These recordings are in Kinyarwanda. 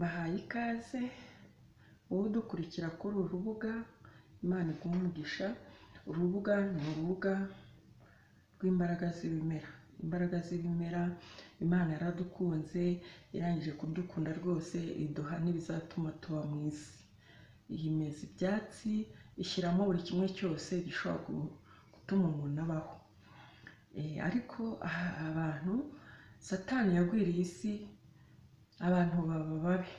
bahaye ikaze wowe udukurikira kuri uru rubuga. Imana iguhe umugisha. Urubuga ni urubuga rw'imbaraga z'ibimera. Imbaraga z'ibimera, Imana yaradukunze, irangije kudukunda rwose, iduha n'ibizatuma tuba mu isi. Yimeza ibyatsi, ishyiramo buri kimwe cyose gishobora gutuma umuntu abaho. Ariko abantu, Satani yagwiriye isi, abantu baba babi.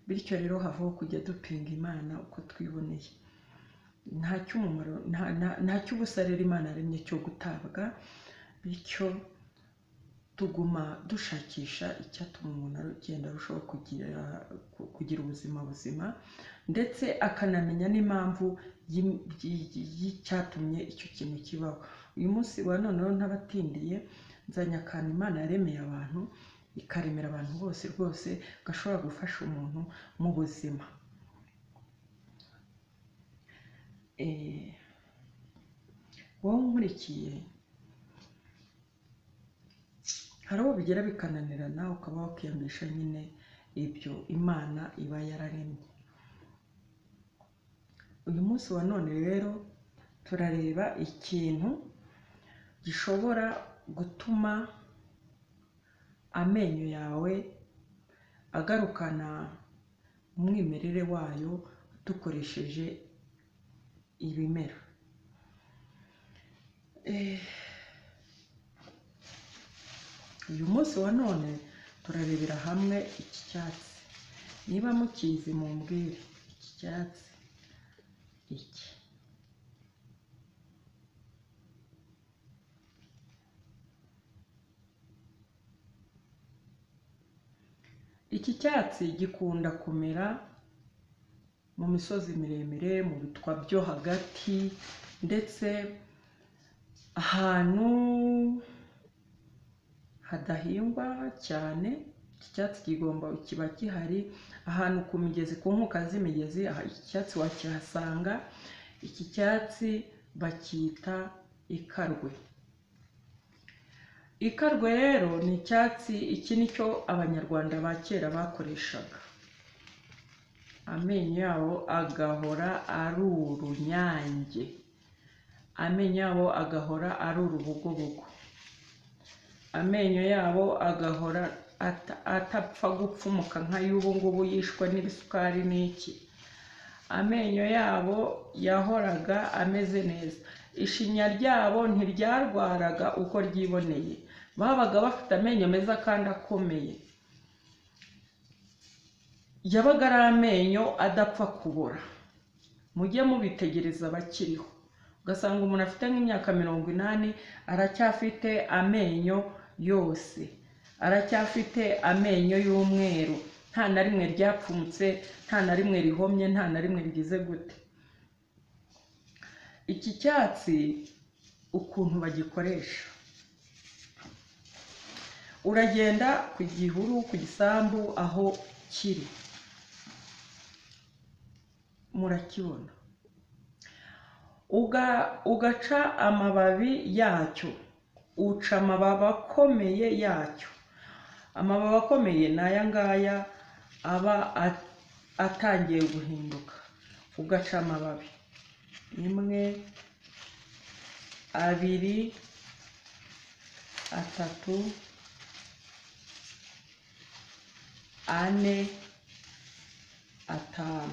Bityo rero havaho kujya dupinga Imana uko twiboneye. Nta cy'ubusa rero Imana yaremye cyo gutabwa. Bityo tuguma dushakisha icyatuma umuntu agenda arushaho kugira ubuzima buzima, ndetse akanamenya n'impamvu y'icyatumye icyo kintu kibaho. Uyu munsi wa none ntabatindiye, nzanye akantu Imana yaremeye abantu, ikaremera abantu bose rwose gashobora gufasha umuntu mu buzima. Wowe nkurikiye, hari aho bigera bikananirana ukaba wakiyambisha nyine ibyo Imana iba yararemye. Uyu munsi wa none rero turareba ikintu gishobora gutuma amenyo yawe agarukana umwimerere wayo dukoresheje ibimera. Uyu munsi wa none turarebera hamwe iki cyatsi. Niba mukizi mumbwire iki cyatsi iki. Iki cyatsi gikunda kumera mu misozi miremire, mu bitwa byo hagati, ndetse ahantu hadahingwa cyane. Iki cyatsi kiba gihari ahantu ku migezi, ku nkuka z'imigezi. Iki cyatsi wakihasanga. Iki cyatsi bacyita ikarwe. Ikarwe rero ni icyatsi, iki nicyo abanyarwanda ba kera bakoreshaga. Amenyo yabo agahora ari urunyange, amenyo yabo agahora ari urubugobogo, amenyo yabo agahora atapfa gupfumuka nk'ay'ubu ngubu yishwe n'ibisukari n'iki. Amenyo yabo yahoraga ameze neza. Ishinya ryabo ntiryarwaraga uko ryiboneye. Babaga bafite amenyo meza kandi akomeye. Yabaga ari amenyo adapfa kubora. Mujye mubitegereza bakiriho, ugasanga umuntu afite nk'imyaka 80 aracyafite amenyo yose, aracyafite amenyo y'umweru, nta na rimwe ryapfumutse, nta na rimwe rihomye, nta na rimwe rigize gute. Iki cyatsi ukuntu bagikoresha, uragenda ku gihuru, ku gisambu aho kiri, murakibona, ugaca amababi yacyo, uca amababi akomeye yacyo. Amababi akomeye ni aya ngaya aba atangiye guhinduka. Ugaca amababi 1, 2, 3, 4, 5.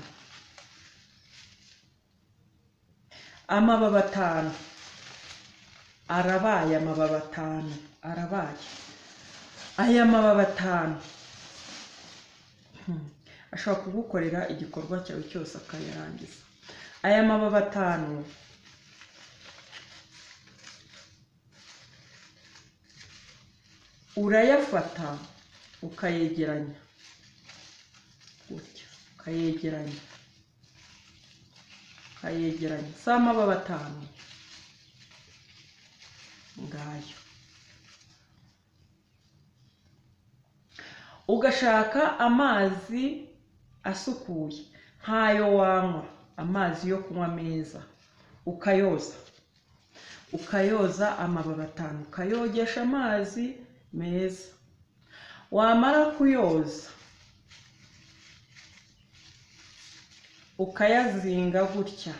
Amababi 5 arabaye. Amababi 5 arabaye. Aya mababi 5 ashobora kugukorera igikorwa cyawe cyose akayarangiza. Aya mababi 5 urayafata ukayegeranya gutya, ukayegeranya. Si amababi 5 ngayo. Ugashaka amazi asukuye, ntayo wanywa, amazi yo kunywa meza, ukayoza amababi 5, ukayogesha amazi meza. Wamara kuyoza ukayazinga gutya.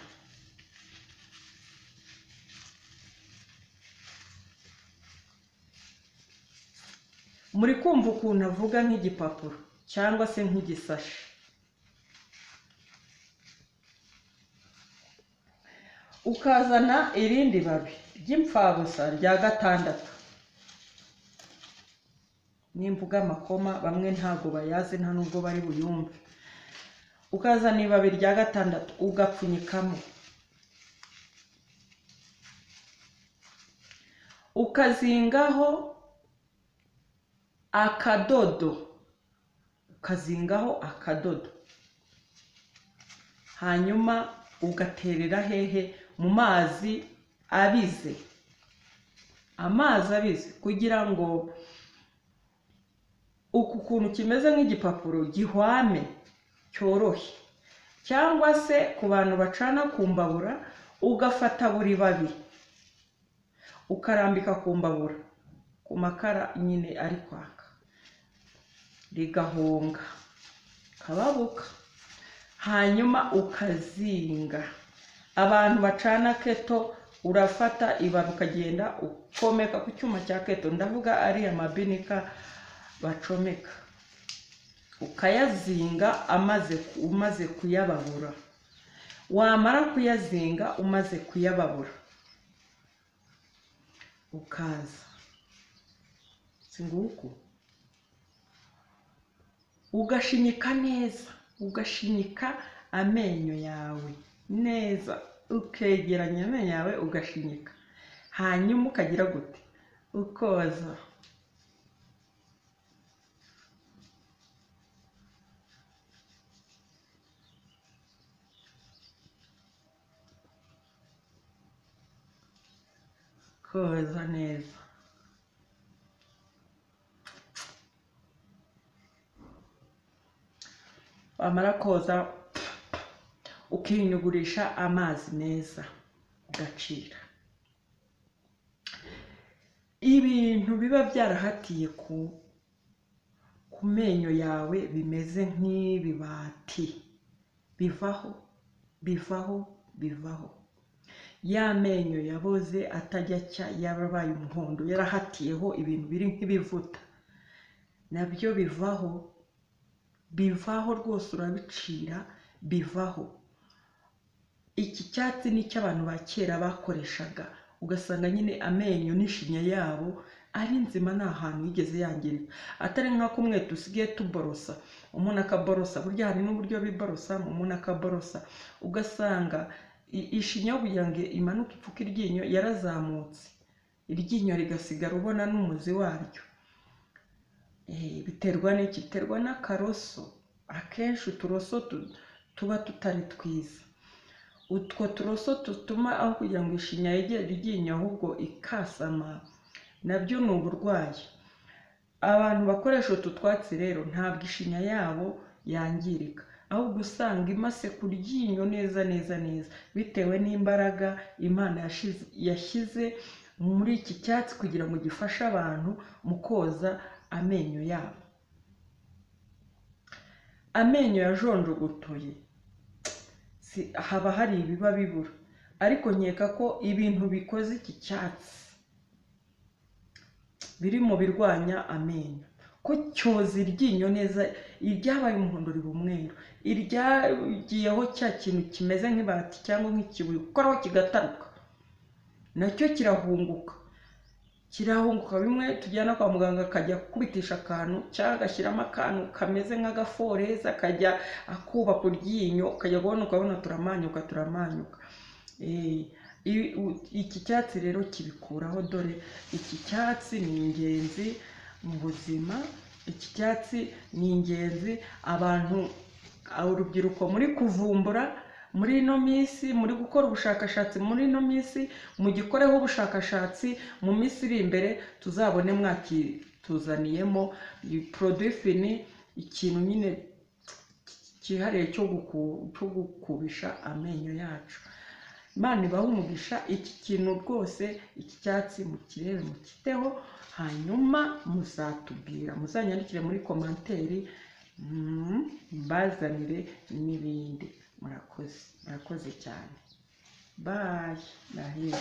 Muri kumva ukuntu avuga nk'igipapuro cyangwa se nk'igisashi. Ukazana irindi babi ry'imfabusa rya gatandatu. Nimvuga amakoma bamwe ntago bayazi nta nubwo bari buyumve. Ukazana ibabi rya gatandatu ugapfunyikamo. Ukazingaho akadodo. Ukazingaho akadodo. Hanyuma ugaterera hehe mu mazi abize. Amazi abize kugira ngo uku kuntu kimeze nk'igipapuro gihwame cyoroshye. Cyangwa se ku bantu bacana ku mbabura ugafata buri babi ukarambika ku mbabura ku makara nyine ari kwaka rigahonga kababuka. Hanyuma ukazinga. Abantu bacana keto urafata ibabi ukagenda ukomeka ku cyuma cya keto, ndavuga ari amabinika bacomeka. Ukayazinga umaze kuyababura. Wamara kuyazinga umaze kuyababura, ukaza singuko ugashinyika neza, ugashinyika amenyo yawe neza, ukegeranya amenyo yawe ugashinyika. Hanyuma ukagira gute, ukoza. Koza neza. Wamara koza ukinyugurisha amazi meza ugacira. Ibintu biba byarahatiye ku menyo yawe bimeze nk'ibibati bivaho bivaho bivaho. Ya menyo yaboze atajya cya yababaye umuhondo yarahatiyeho ibintu biri nk'ibivuta, nabyo bivaho rwose urabicira bivaho. Iki cyatsi ni cy'abantu ba kera bakoreshaga, ugasanga nyine amenyo n'ishinya yabo ari nzima nta hantu yigeze yangirika. Atari nka kumwe dusigaye tuborosa, umuntu akaborosa, burya hari n'uburyo biborosa, umuntu akaborosa ugasanga ishinya kugira ngo imanuke ipfuka iryinyo yarazamutse, iryinyo rigasigara ubona n'umuzi waryo. Biterwa n'iki? Biterwa n'akaroso. Akenshi uturoso tuba tutari twiza. Utwo turoso tutuma aho kugira ngo ishinya yegere iryinyo ahubwo ikasama, nabyo ni uburwayi. Abantu bakoresha utu twatsi rero ntabwo ishinya yabo yangirika, ahubwo usanga imase ku ryinyo neza neza neza, bitewe n'imbaraga Imana yashyize muri iki cyatsi kugira ngo gifashe abantu mu koza amenyo yabo. Amenyo yajonjogotoye haba hari ibiba bibura, ariko nkeka ko ibintu bikoze iki cyatsi biri mu birwanya amenyo. Ko cyoza iryinyo neza, iryabaye umuhondo riba umweru, iryagiyeho cya kintu kimeze nk'ibati cyangwa nk'ikibuye ukoraho kigataruka nacyo kirahunguka. Bimwe tujyana kwa muganga akajya kubitisha akantu cyangwa agashyiramo akantu kameze nk'agaforeza akajya akuba ku ryinyo, ukajya ukabona turamanyuka. Iki cyatsi rero kibikuraho. Dore iki cyatsi ni ingenzi mu buzima. Iki cyatsi ni ingenzi. Urubyiruko muri kuvumbura muri ino minsi, muri gukora ubushakashatsi muri ino minsi, mugikoreho ubushakashatsi, mu minsi iri imbere tuzabone mwakituzaniyemo produit fini, ikintu nyine cyihariye cyo gukubisha amenyo yacu. Imana ibahe umugisha. Iki kintu rwose, iki cyatsi mukirebe mukiteho, hanyuma muzatubwira, muzanyandikire muri komanteri mbazanire n'ibindi. murakoze cyane. Bye, nahera.